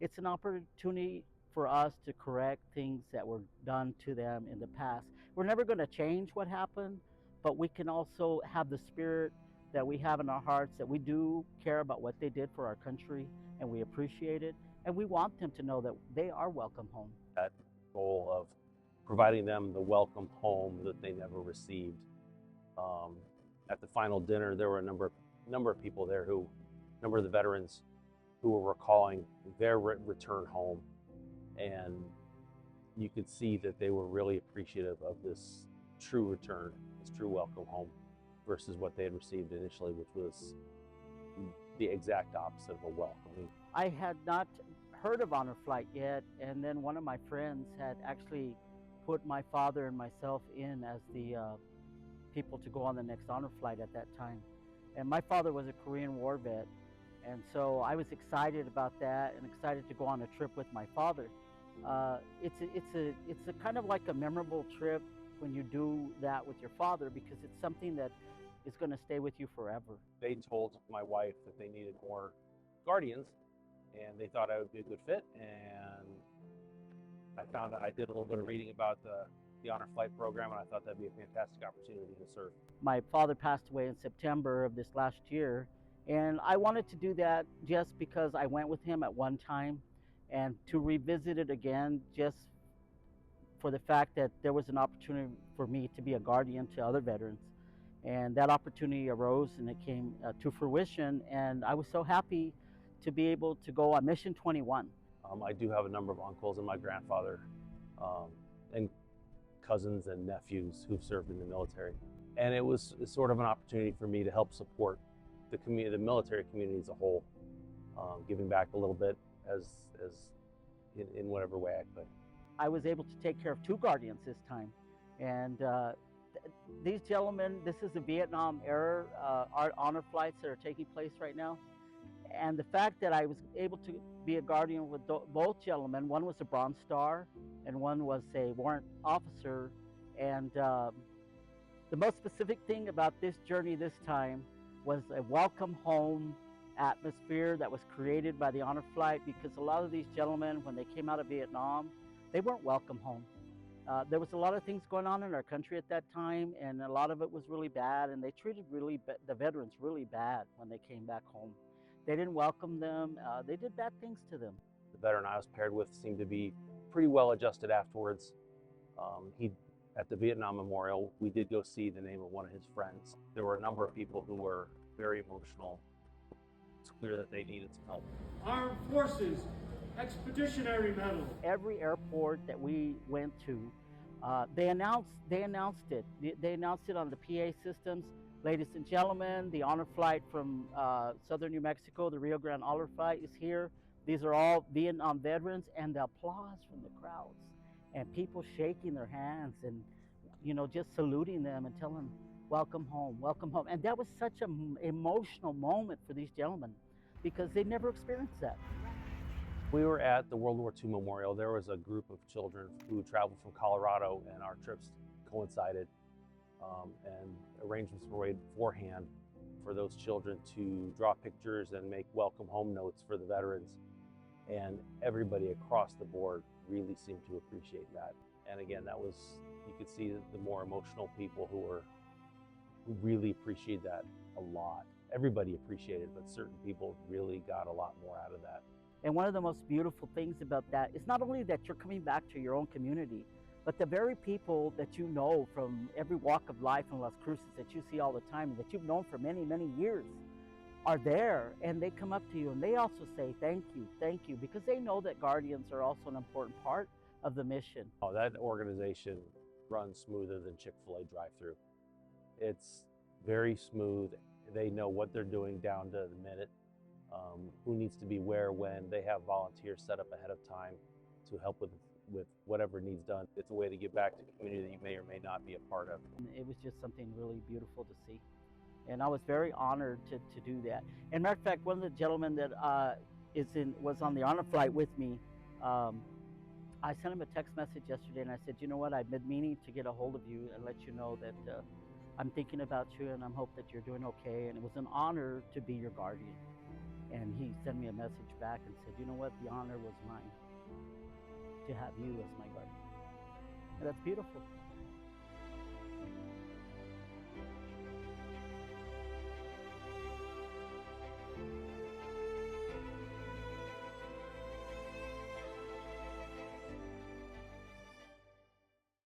It's an opportunity for us to correct things that were done to them in the past. We're never going to change what happened, but we can also have the spirit that we have in our hearts that we do care about what they did for our country and we appreciate it. And we want them to know that they are welcome home. That goal of providing them the welcome home that they never received. At the final dinner, there were a number of people there a number of the veterans who were recalling their return home, and you could see that they were really appreciative of this true return, this true welcome home, versus what they had received initially, which was the exact opposite of a welcome. I had not heard of Honor Flight yet, and then one of my friends had actually put my father and myself in as the people to go on the next Honor Flight at that time. And my father was a Korean War vet, and so I was excited about that and excited to go on a trip with my father. It's a kind of like a memorable trip when you do that with your father, because it's something that is going to stay with you forever. They told my wife that they needed more guardians, and they thought I would be a good fit. And I did a little bit of reading about the Honor Flight program, and I thought that'd be a fantastic opportunity to serve. My father passed away in September of this last year, and I wanted to do that just because I went with him at one time, and to revisit it again just for the fact that there was an opportunity for me to be a guardian to other veterans. And that opportunity arose and it came to fruition, and I was so happy to be able to go on Mission 21. I do have a number of uncles and my grandfather and cousins and nephews who've served in the military. And it was sort of an opportunity for me to help support the community, the military community as a whole, giving back a little bit as in whatever way I could. I was able to take care of 2 guardians this time. And these gentlemen, this is the Vietnam era honor flights that are taking place right now. And the fact that I was able to be a guardian with both gentlemen, one was a Bronze Star and one was a warrant officer. And the most specific thing about this journey this time was a welcome home atmosphere that was created by the Honor Flight, because a lot of these gentlemen, when they came out of Vietnam, they weren't welcome home. There was a lot of things going on in our country at that time, and a lot of it was really bad, and they treated the veterans really bad when they came back home. They didn't welcome them. They did bad things to them. The veteran I was paired with seemed to be pretty well adjusted afterwards. At the Vietnam Memorial, we did go see the name of one of his friends. There were a number of people who were very emotional. It's clear that they needed some help. Armed Forces Expeditionary Medal. Every airport that we went to, they announced it. They announced it on the PA systems. Ladies and gentlemen, the Honor Flight from southern New Mexico, the Rio Grande Honor Flight is here. These are all Vietnam veterans, and the applause from the crowds and people shaking their hands and, just saluting them and telling them, welcome home, welcome home. And that was such an emotional moment for these gentlemen because they never experienced that. We were at the World War II Memorial. There was a group of children who traveled from Colorado, and our trips coincided, and arrangements were made beforehand for those children to draw pictures and make welcome home notes for the veterans. And everybody across the board really seemed to appreciate that. And again, you could see the more emotional people who really appreciated that a lot. Everybody appreciated it, but certain people really got a lot more out of that. And one of the most beautiful things about that is not only that you're coming back to your own community, but the very people that you know from every walk of life in Las Cruces that you see all the time and that you've known for many, many years are there, and they come up to you and they also say thank you, because they know that guardians are also an important part of the mission. Oh, that organization runs smoother than Chick-fil-A drive-through. It's very smooth. They know what they're doing down to the minute. Who needs to be where when. They have volunteers set up ahead of time to help with whatever needs done. It's a way to give back to the community that you may or may not be a part of. It was just something really beautiful to see. And I was very honored to do that. And matter of fact, one of the gentlemen that was on the Honor Flight with me, I sent him a text message yesterday and I said, you know what, I've been meaning to get a hold of you and let you know that I'm thinking about you and I hope that you're doing okay. And it was an honor to be your guardian. And he sent me a message back and said, you know what, the honor was mine to have you as my guardian. And that's beautiful.